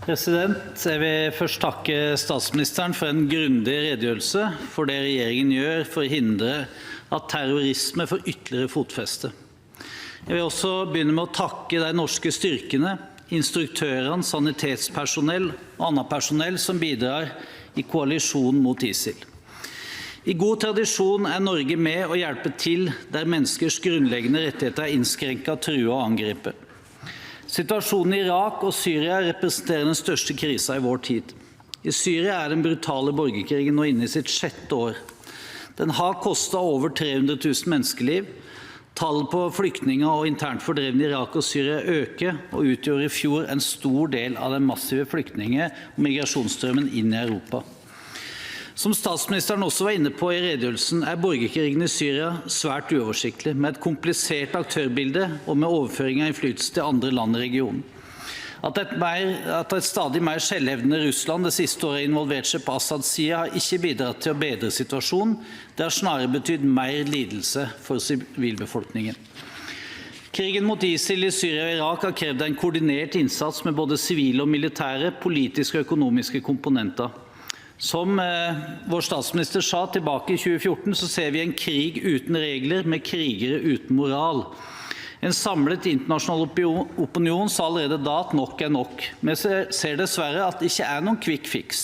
Jeg vil først takke statsministeren for en grundig redegjørelse for det regjeringen gjør for å hindre at terrorisme får ytterligere fotfeste. Jeg vil også begynne med å takke de norske styrkene, instruktørene, sanitetspersonell og annet personell som bidrar i koalisjonen mot ISIL. I god tradisjon er Norge med og hjelper til der menneskers grunnleggende rettigheter er innskrenket, truet og angrepet. Situasjonen i Irak og Syria representerer den største krisen i vår tid. I Syria er den brutale borgerkrigen nå inne i sitt 6. år. Den har kostet over 300 000 menneskeliv. Tallet på flyktninger og internt fordrevne i Irak og Syria øker og utgjorde i fjor en stor del av den massive flyktninge- og migrasjonsstrømmen inn i Europa. Som statsministeren også var inne på i redegjørelsen, er borgerkrigen i Syria svært uoversiktlig, med et komplisert aktørbilde og med overføring av innflytelse til andre land i regionen. At et stadig mer selvhevdende Russland det siste året har involvert seg på Assads side, har ikke bidratt til å bedre situasjonen. Det har snarere betydd mer lidelse for sivilbefolkningen. Krigen mot ISIL i Syria og Irak har krevd en koordinert innsats med både sivile og militære, politiske og økonomiske komponenter. Som vår statsminister sa tilbake i 2014, så ser vi en krig uten regler, med krigere uten moral. En samlet internasjonal opinion sa allerede da at nok er nok. Vi ser dessverre at det ikke er noen quick fix.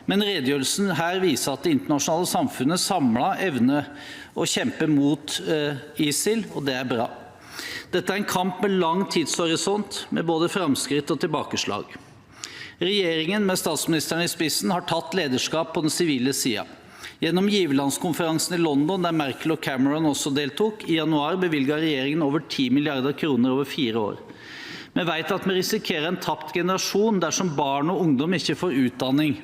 Men redegjørelsen her viser at det internasjonale samfunnet samlet evner å kjempe mot ISIL, og det er bra. Dette er en kamp med lang tidshorisont, med både framskritt og tilbakeslag. Regjeringen med statsministeren i spissen har tatt lederskap på den sivile siden. Gjennom giverlandskonferansen i London, der Merkel og Cameron også deltok, i januar bevilget regjeringen over 10 milliarder kroner over 4 år. Vi vet at vi risikerer en tapt generasjon dersom barn og ungdom ikke får utdanning.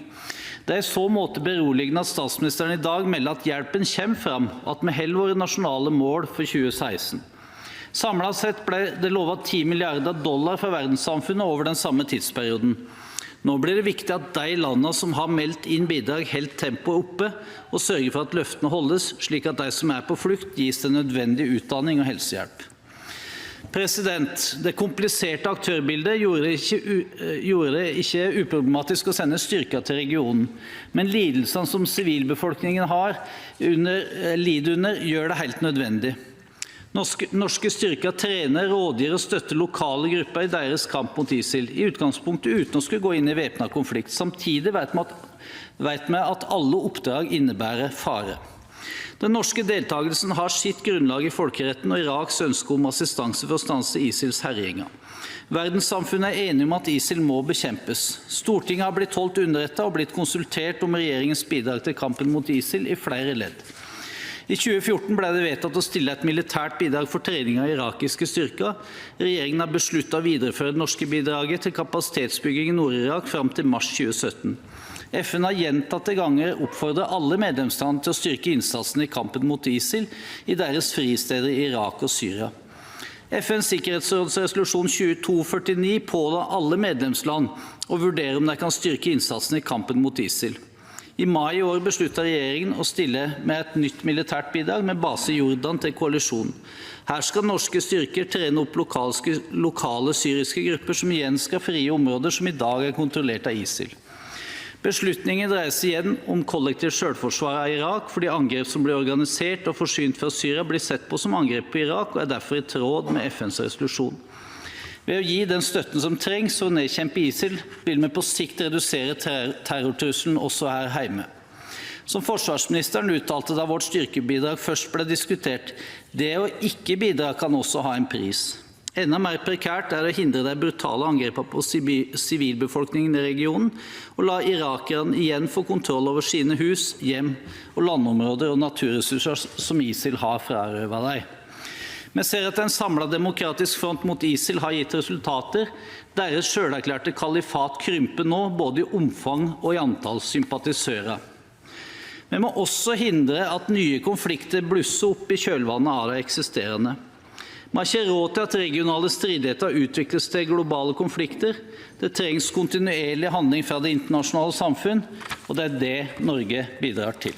Det er i så måte beroligende at statsministeren i dag melder at hjelpen kommer fram, og at vi holder våre nasjonale mål for 2016. Samlet sett ble det lovet $10 milliarder fra verdenssamfunnet over den samme tidsperioden. Nå blir det viktig at de landene som har meldt inn bidrag holder tempoet oppe og sørger for at løftene holdes, slik at de som er på flukt gis den nødvendige utdanning og helsehjelp. Det kompliserte aktørbildet gjorde det ikke uproblematisk å sende styrker til regionen, men lidelsene som sivilbefolkningen lider under, gjør det helt nødvendig. Norske styrker trener, rådgir og støtter lokale grupper i deres kamp mot ISIL, i utgangspunktet uten å skulle gå inn i væpnet konflikt. Samtidig vet vi at alle oppdrag innebærer fare. Den norske deltakelsen har sitt grunnlag i folkeretten og Iraks ønske om assistanse for å stanse ISILs herjinger. Verdenssamfunnet er enige om at ISIL må bekjempes. Stortinget har blitt holdt underrettet og blitt konsultert om regjeringens bidrag til kampen mot ISIL i flere ledd. I 2014 ble det vedtatt å stille et militært bidrag for trening av irakiske styrker. Regjeringen har besluttet å videreføre det norske bidraget til kapasitetsbygging i Nord-Irak frem til mars 2017. FN har gjentatte ganger oppfordret alle medlemslandene til å styrke innsatsen i kampen mot ISIL i deres fristeder i Irak og Syria. FNs sikkerhetsråds resolusjon 2249 påla alle medlemsland å vurdere om de kan styrke innsatsen i kampen mot ISIL. I mai i år besluttet regjeringen å stille med et nytt militært bidrag med base i Jordan til koalisjonen. Her skal norske styrker trene opp lokale syriske grupper som igjen skal frie områder som i dag er kontrollert av ISIL. Beslutningen dreier seg igjen om kollektivt selvforsvar av Irak, fordi angrep som blir organisert og forsynt fra Syria blir sett på som angrep på Irak og er derfor i tråd med FNs resolusjon. Ved å gi den støtten som trengs for å nedkjempe ISIL, vil vi på sikt redusere terrortrusselen også her hjemme. Som forsvarsministeren uttalte da vårt styrkebidrag først ble diskutert, det å ikke bidra kan også ha en pris. Enda mer prekært er det å hindre de brutale angrepene på sivilbefolkningen i regionen, og la irakerne igjen få kontroll over sine hus, hjem og landområder og naturressurser som ISIL har frarøvet dem. Vi ser at en samlet demokratisk front mot ISIL har gitt resultater. Deres selverklærte kalifat krymper nå, både i omfang og i antall sympatisører. Vi må også hindre at nye konflikter blusser opp i kjølvannet av det eksisterende. Vi har ikke råd til at regionale stridigheter utvikles til globale konflikter. Det trengs kontinuerlig handling fra det internasjonale samfunn, og det er det Norge bidrar til.